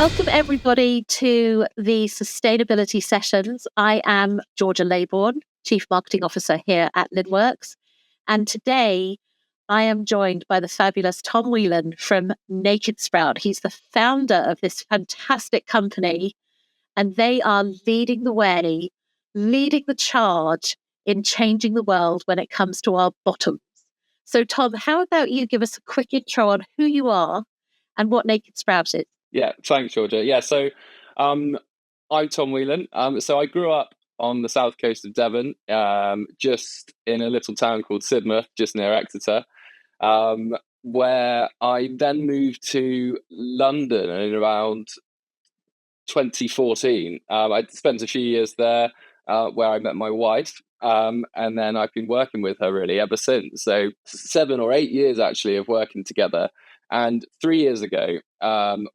Welcome, everybody, to the sustainability sessions. I am Georgia Laybourne, Chief Marketing Officer here at Linworks. And today I am joined by the fabulous Tom Whelan from Naked Sprout. He's the founder of this fantastic company, and they are leading the way, leading the charge in changing the world when it comes to our bottoms. So, Tom, how about you give us a quick intro on who you are and what Naked Sprout is? Yeah, thanks, Georgia. Yeah, so I'm Tom Whelan. So I grew up on the south coast of Devon, just in a little town called Sidmouth, just near Exeter, where I then moved to London in around 2014. I spent a few years there where I met my wife. And then I've been working with her really ever since. So 7 or 8 years actually of working together. And 3 years ago,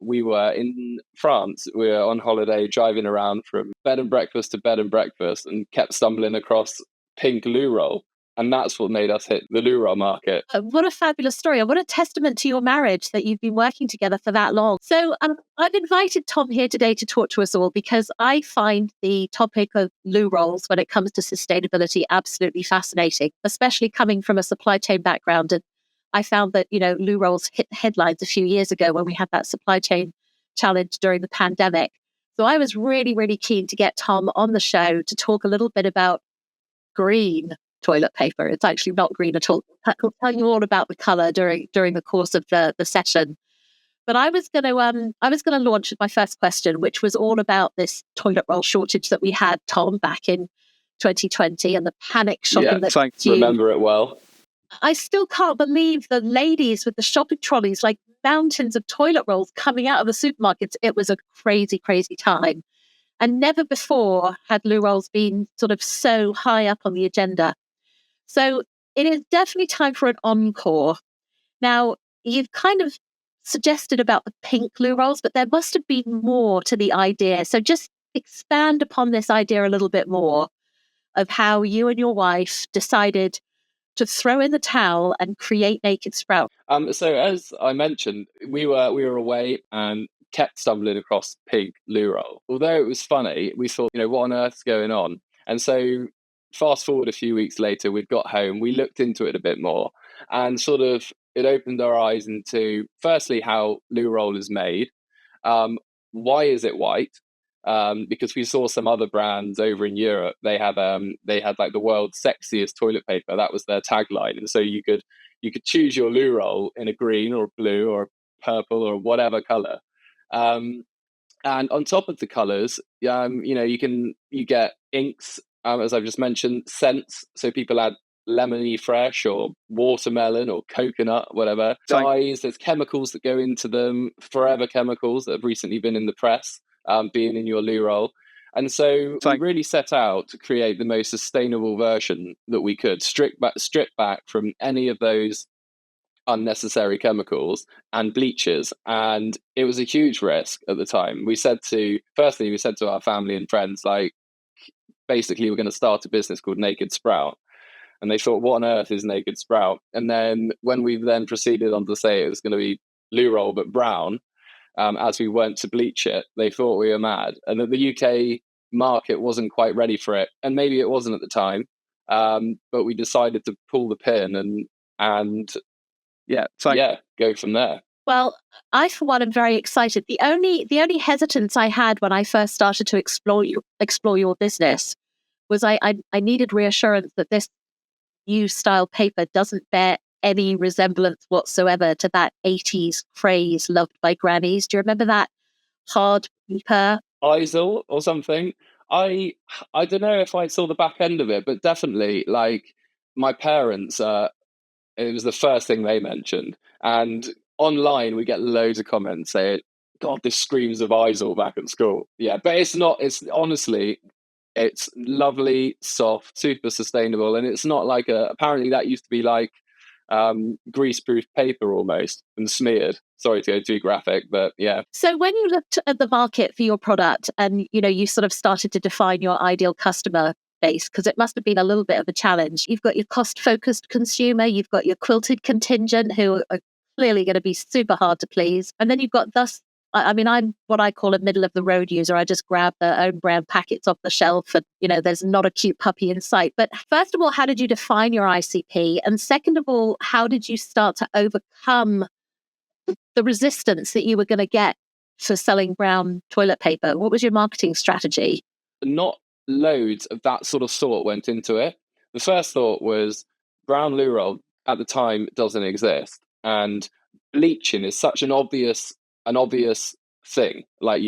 we were in France. We were on holiday, driving around from bed and breakfast to bed and breakfast, and kept stumbling across pink loo roll. And that's what made us hit the loo roll market. What a fabulous story. And what a testament to your marriage that you've been working together for that long. So I've invited Tom here today to talk to us all because I find the topic of loo rolls when it comes to sustainability absolutely fascinating, especially coming from a supply chain background. And I found that, loo rolls hit the headlines a few years ago when we had that supply chain challenge during the pandemic. So I was really, really keen to get Tom on the show to talk a little bit about green toilet paper. It's actually not green at all. I'll tell you all about the color during the course of the session. But I was going to launch my first question, which was all about this toilet roll shortage that we had, Tom, back in 2020, and the panic shopping. Yeah, thanks. Remember it well. I still can't believe the ladies with the shopping trolleys, like mountains of toilet rolls coming out of the supermarkets. It was a crazy, crazy time. And never before had loo rolls been sort of so high up on the agenda. So it is definitely time for an encore. Now, you've kind of suggested about the pink loo rolls, but there must have been more to the idea. So just expand upon this idea a little bit more of how you and your wife decided to throw in the towel and create Naked Sprout. So as I mentioned, we were away and kept stumbling across pink loo roll. Although it was funny, we thought, what on earth's going on? And so fast forward a few weeks later, we'd got home, we looked into it a bit more, and sort of it opened our eyes into, firstly, how loo roll is made. Why is it white? Because we saw some other brands over in Europe. They had like the world's sexiest toilet paper. That was their tagline, and so you could choose your loo roll in a green or blue or purple or whatever color. And on top of the colors, you get inks, as I've just mentioned, scents. So people add lemony fresh or watermelon or coconut, whatever. Dyes, there's chemicals that go into them, forever chemicals that have recently been in the press, being in your loo roll. And so we really set out to create the most sustainable version that we could, strip back from any of those unnecessary chemicals and bleaches. And it was a huge risk at the time. We said to our family and friends, like, basically, we're going to start a business called Naked Sprout. And they thought, what on earth is Naked Sprout? And then when we then proceeded on to say it was going to be loo roll but brown, as we went to bleach it, they thought we were mad, and that the UK market wasn't quite ready for it, and maybe it wasn't at the time. But we decided to pull the pin and go from there. Well, I, for one, am very excited. The only hesitance I had when I first started to explore your business was I needed reassurance that this new style paper doesn't bear any resemblance whatsoever to that 80s phrase loved by grannies. Do you remember that hard paper? Isel or something? I don't know if I saw the back end of it, but definitely, like, my parents, it was the first thing they mentioned. And online, we get loads of comments saying, God, this screams of Isel back at school. Yeah, but it's not. It's honestly, it's lovely, soft, super sustainable. And it's not like apparently that used to be like greaseproof paper almost, and smeared. Sorry to go too graphic, but yeah. So when you looked at the market for your product and, you sort of started to define your ideal customer base, because it must have been a little bit of a challenge. You've got your cost-focused consumer, you've got your quilted contingent who are clearly going to be super hard to please. And then you've got I mean, I'm what I call a middle of the road user. I just grab the own brand packets off the shelf and, there's not a cute puppy in sight. But first of all, how did you define your ICP? And second of all, how did you start to overcome the resistance that you were going to get for selling brown toilet paper? What was your marketing strategy? Not loads of that sort went into it. The first thought was brown loo roll at the time doesn't exist, and bleaching is such an obvious thing. Like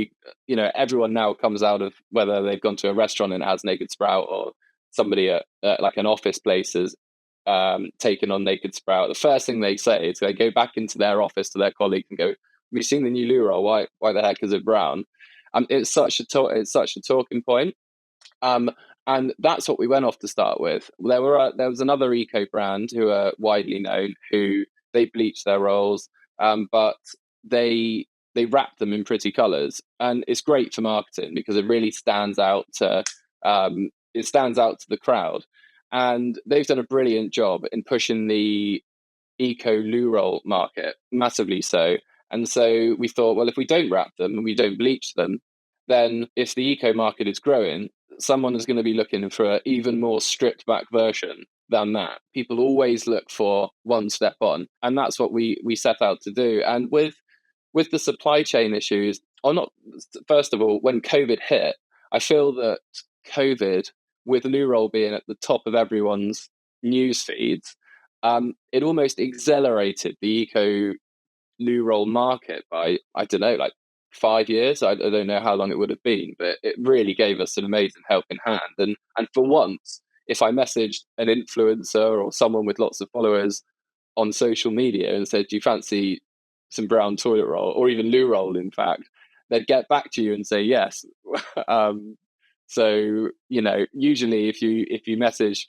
everyone now comes out of, whether they've gone to a restaurant and it has Naked Sprout, or somebody at like an office place has taken on Naked Sprout. The first thing they say is they go back into their office to their colleagues and go, "Have you seen the new loo roll? Why the heck is it brown?" It's such a talking point. And that's what we went off to start with. There was another eco brand who are widely known, who they bleach their rolls, but they wrap them in pretty colours, and it's great for marketing because it really stands out to the crowd. And they've done a brilliant job in pushing the eco loo roll market, massively so. And so we thought, well, if we don't wrap them and we don't bleach them, then if the eco market is growing, someone is going to be looking for an even more stripped back version than that. People always look for one step on, and that's what we set out to do. And with the supply chain issues, or not, first of all, when COVID hit, I feel that COVID, with loo roll being at the top of everyone's news feeds, it almost accelerated the eco loo roll market by, I don't know, like 5 years. I don't know how long it would have been, but it really gave us an amazing helping hand. And for once, if I messaged an influencer or someone with lots of followers on social media and said, "Do you fancy some brown toilet roll," or even loo roll, in fact, they'd get back to you and say yes. So usually if you message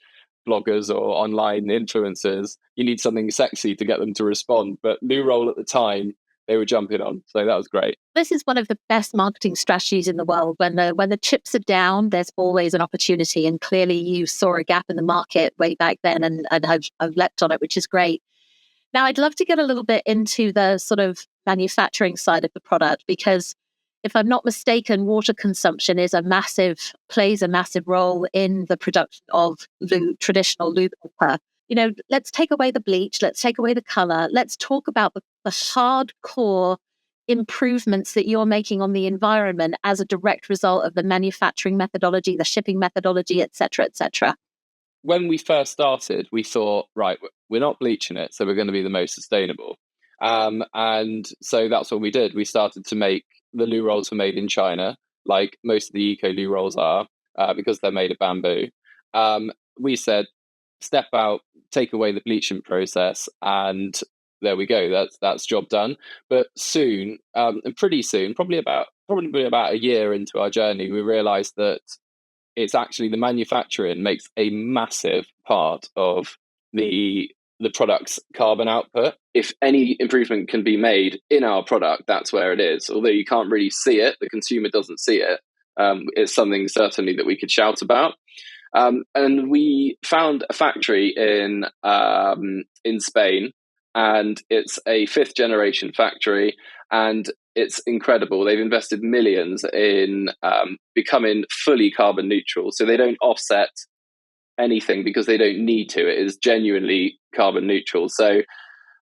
bloggers or online influencers, you need something sexy to get them to respond. But loo roll at the time, they were jumping on, so that was great. This is one of the best marketing strategies in the world. When the chips are down, there's always an opportunity, and clearly you saw a gap in the market way back then, and have leapt on it, which is great. Now, I'd love to get a little bit into the sort of manufacturing side of the product, because if I'm not mistaken, water consumption plays a massive role in the production of traditional loo paper. Let's take away the bleach, let's take away the color, let's talk about the hardcore improvements that you're making on the environment as a direct result of the manufacturing methodology, the shipping methodology, et cetera, et cetera. When we first started, we thought, right, we're not bleaching it, so we're going to be the most sustainable. And so that's what we did. We started to make the loo rolls were made in China, like most of the eco loo rolls are, because they're made of bamboo. We said, step out, take away the bleaching process, and there we go. That's job done. But soon, and pretty soon, probably about a year into our journey, we realised that it's actually the manufacturing makes a massive part of the product's carbon output. If any improvement can be made in our product, that's where it is. Although you can't really see it, the consumer doesn't see it. It's something certainly that we could shout about. And we found a factory in Spain, and it's a 5th generation factory, and it's incredible. They've invested millions in becoming fully carbon neutral. So they don't offset anything because they don't need to. It is genuinely carbon neutral. So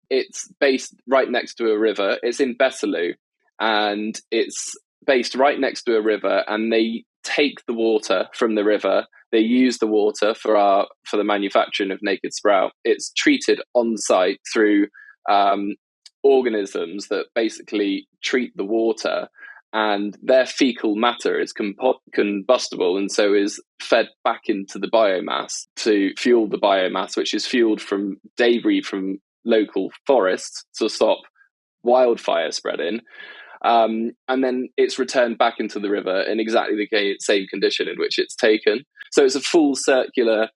it's based right next to a river. It's in Besalú, and it's based right next to a river, and they take the water from the river. They use the water for the manufacturing of Naked Sprout. It's treated on site through organisms that basically treat the water, and their fecal matter is combustible, and so is fed back into the biomass to fuel the biomass, which is fueled from debris from local forests to stop wildfire spreading. And then it's returned back into the river in exactly the same condition in which it's taken. So it's a full circular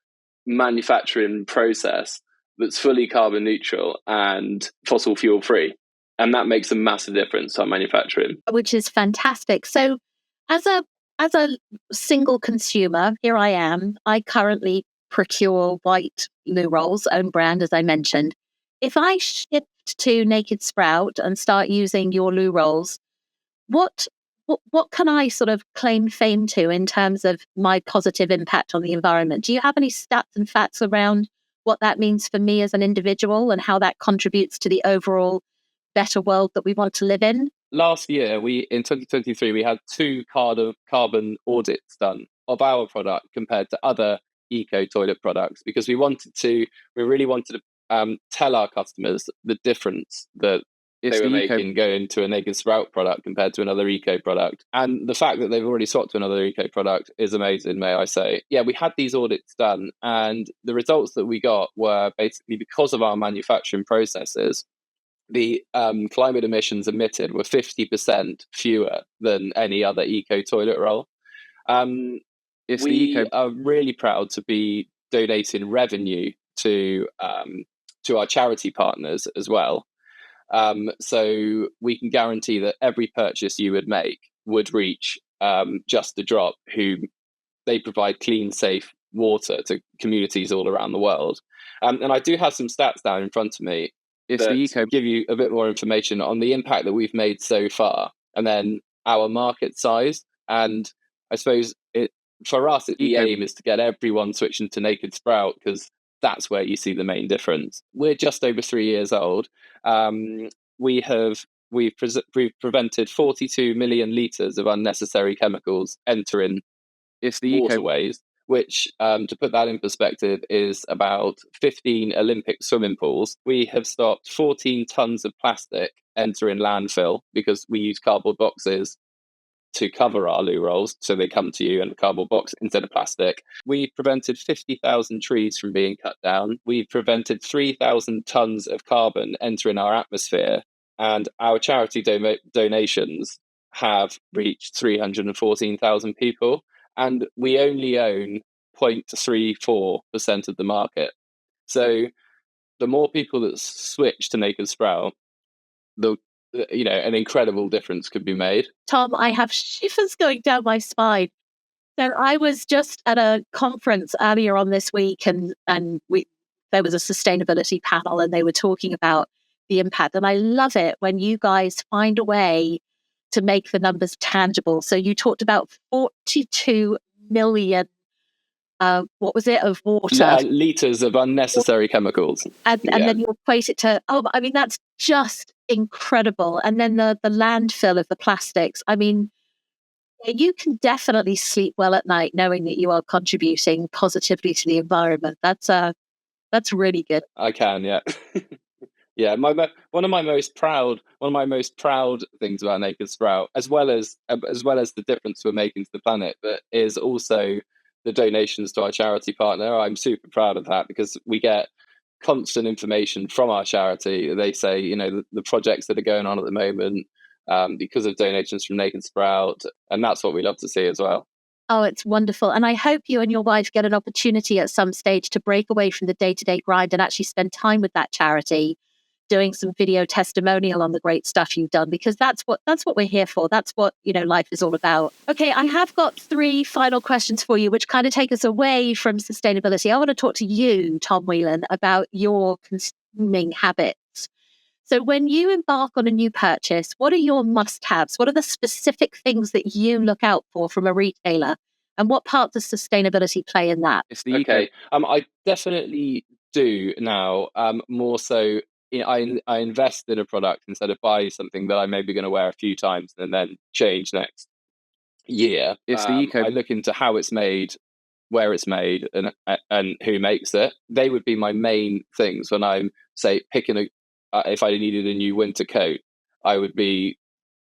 manufacturing process that's fully carbon neutral and fossil fuel free. And that makes a massive difference to our manufacturing. Which is fantastic. So as a single consumer, here I am. I currently procure white loo rolls, own brand, as I mentioned. If I shift to Naked Sprout and start using your loo rolls, what can I sort of claim fame to in terms of my positive impact on the environment? Do you have any stats and facts around what that means for me as an individual and how that contributes to the overall better world that we want to live in? Last year, in 2023, we had two carbon audits done of our product compared to other eco toilet products because we really wanted to tell our customers the difference that they were making going to a Naked Sprout product compared to another eco product. And the fact that they've already swapped to another eco product is amazing, may I say. Yeah, we had these audits done, and the results that we got were basically because of our manufacturing processes, the climate emissions emitted were 50% fewer than any other eco toilet roll. We are really proud to be donating revenue to our charity partners as well. So we can guarantee that every purchase you would make would reach Just a Drop, who they provide clean, safe water to communities all around the world. And I do have some stats down in front of me that give you a bit more information on the impact that we've made so far, and then our market size. And I suppose for us, the aim is to get everyone switching to Naked Sprout because that's where you see the main difference. We're just over 3 years old. We've prevented 42 million litres of unnecessary chemicals entering waterways, which, to put that in perspective, is about 15 Olympic swimming pools. We have stopped 14 tons of plastic entering landfill because we use cardboard boxes to cover our loo rolls, so they come to you in a cardboard box instead of plastic. We've prevented 50,000 trees from being cut down. We've prevented 3,000 tons of carbon entering our atmosphere, and our charity donations have reached 314,000 people, and we only own 0.34% of the market. So the more people that switch to Naked Sprout, an incredible difference could be made. Tom, I have shivers going down my spine. So I was just at a conference earlier on this week, and there was a sustainability panel, and they were talking about the impact. And I love it when you guys find a way to make the numbers tangible. So you talked about 42 million, what was it, of water? Litres of unnecessary chemicals. And then you equate it to, that's just incredible. And then the landfill of the plastics. I mean, you can definitely sleep well at night knowing that you are contributing positively to the environment. That's really good. I can, yeah. Yeah, one of my most proud things about Naked Sprout, as well as the difference we're making to the planet, but is also the donations to our charity partner. I'm super proud of that because we get constant information from our charity. They say, the projects that are going on at the moment because of donations from Naked Sprout, and that's what we love to see as well. Oh, it's wonderful. And I hope you and your wife get an opportunity at some stage to break away from the day-to-day grind and actually spend time with that charity, doing some video testimonial on the great stuff you've done, because that's what we're here for. That's what, life is all about. Okay, I have got 3 final questions for you, which kind of take us away from sustainability. I want to talk to you, Tom Whelan, about your consuming habits. So when you embark on a new purchase, what are your must-haves? What are the specific things that you look out for from a retailer? And what part does sustainability play in that? Okay, I definitely do now, more so. I invest in a product instead of buy something that I'm maybe going to wear a few times and then change next year. I look into how it's made, where it's made, and who makes it. They would be my main things when I'm, say, picking if I needed a new winter coat. I would be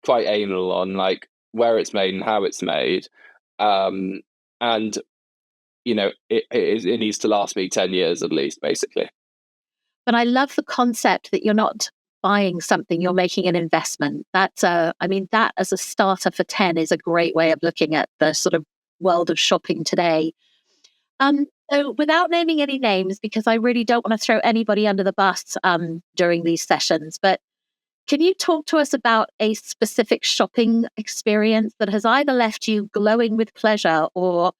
quite anal on like where it's made and how it's made, and it needs to last me 10 years at least, basically. But I love the concept that you're not buying something, you're making an investment. That as a starter for 10 is a great way of looking at the sort of world of shopping today. So without naming any names, because I really don't want to throw anybody under the bus during these sessions, but can you talk to us about a specific shopping experience that has either left you glowing with pleasure or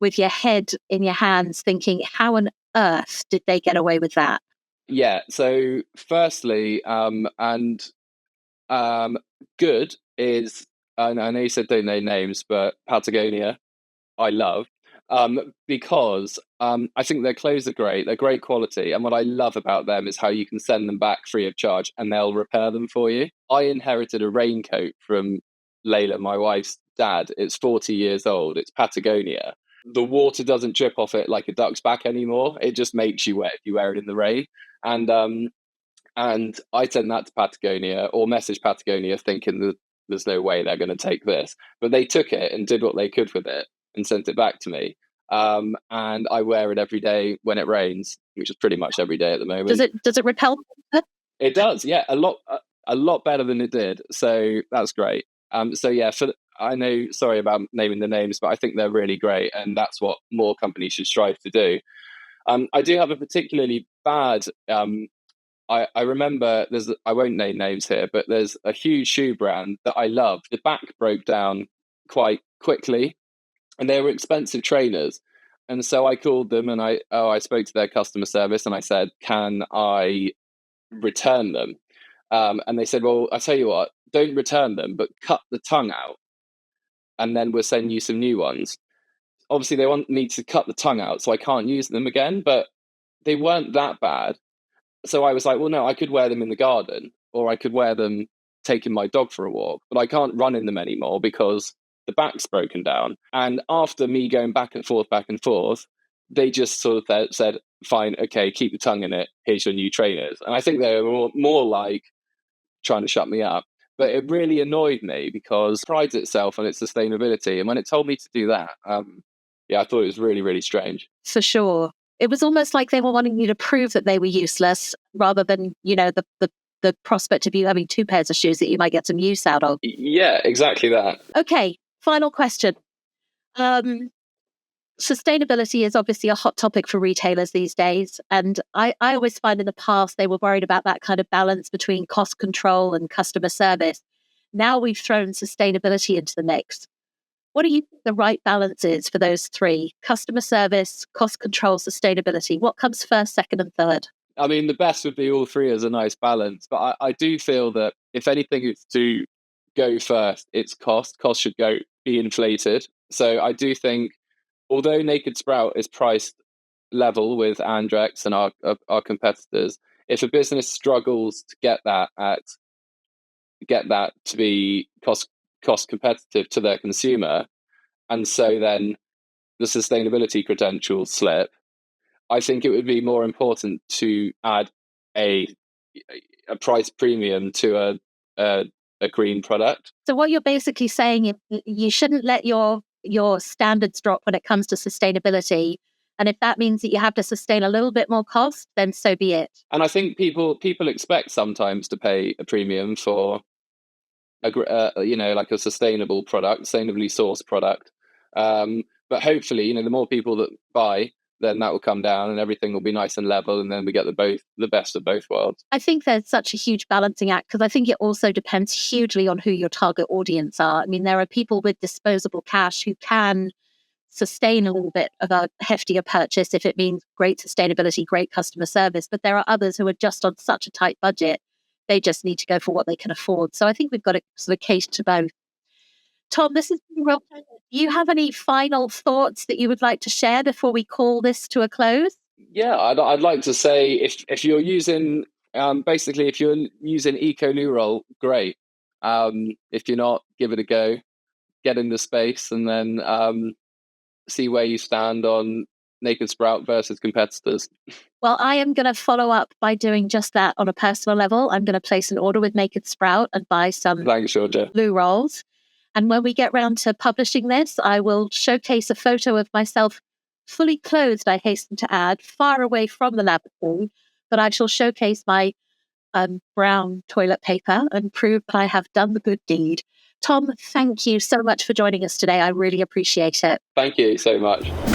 with your head in your hands thinking, how on earth did they get away with that? Yeah, so firstly, good is I know you said don't name names, but Patagonia, I love, because I think their clothes are great. They're great quality, and what I love about them is how you can send them back free of charge, and they'll repair them for you. I inherited a raincoat from Layla, my wife's dad. It's 40 years old. It's Patagonia. The water doesn't drip off it like a duck's back anymore. It just makes you wet if you wear it in the rain. And I sent that to Patagonia or messaged Patagonia thinking that there's no way they're going to take this. But they took it and did what they could with it and sent it back to me. And I wear it every day when it rains, which is pretty much every day at the moment. Does it repel? It does, yeah, a lot better than it did. So that's great. So yeah, I know, sorry about naming the names, but I think they're really great, and that's what more companies should strive to do. I do have a particularly bad. I remember I won't name names here, but there's a huge shoe brand that I love. The back broke down quite quickly, and they were expensive trainers. And so I called them and I spoke to their customer service and I said, can I return them? And they said, well, I tell you what, don't return them, but cut the tongue out, and then we'll send you some new ones. Obviously, they want me to cut the tongue out, so I can't use them again, but they weren't that bad. So I was like, well, no, I could wear them in the garden, or I could wear them taking my dog for a walk, but I can't run in them anymore because the back's broken down. And after me going back and forth, they just sort of said, fine, okay, keep your tongue in it. Here's your new trainers. And I think they were more like trying to shut me up. But it really annoyed me because it prides itself on its sustainability. And when it told me to do that, yeah, I thought it was really, really strange. For sure. It was almost like they were wanting you to prove that they were useless rather than, the prospect of you having two pairs of shoes that you might get some use out of. Yeah, exactly that. Okay, final question. Sustainability is obviously a hot topic for retailers these days. And I always find in the past they were worried about that kind of balance between cost control and customer service. Now we've thrown sustainability into the mix. What do you think the right balance is for those three? Customer service, cost control, sustainability. What comes first, second, and third? I mean, the best would be all three as a nice balance. But I do feel that if anything is to go first, it's cost. Cost should be inflated. So I do think, although Naked Sprout is priced level with Andrex and our competitors, if a business struggles to get that to be cost competitive to their consumer, and so then the sustainability credentials slip, I think it would be more important to add a price premium to a green product. So what you're basically saying is you shouldn't let your standards drop when it comes to sustainability. And if that means that you have to sustain a little bit more cost, then so be it. And I think people expect sometimes to pay a premium for like a sustainable product, sustainably sourced product. But hopefully, the more people that buy, then that will come down and everything will be nice and level, and then we get the best of both worlds. I think there's such a huge balancing act because I think it also depends hugely on who your target audience are. I mean, there are people with disposable cash who can sustain a little bit of a heftier purchase if it means great sustainability, great customer service. But there are others who are just on such a tight budget, they just need to go for what they can afford. So I think we've got to sort of cater to both. Tom, this is real. Do you have any final thoughts that you would like to share before we call this to a close? Yeah, I'd like to say if you're using if you're using Eco New Roll, great. If you're not, give it a go. Get in the space and then see where you stand on Naked Sprout versus competitors. Well, I am going to follow up by doing just that on a personal level. I'm going to place an order with Naked Sprout and buy some Thanks, Georgia. Loo rolls. And when we get round to publishing this, I will showcase a photo of myself fully clothed, I hasten to add, far away from the laboratory. But I shall showcase my brown toilet paper and prove that I have done the good deed. Tom, thank you so much for joining us today. I really appreciate it. Thank you so much.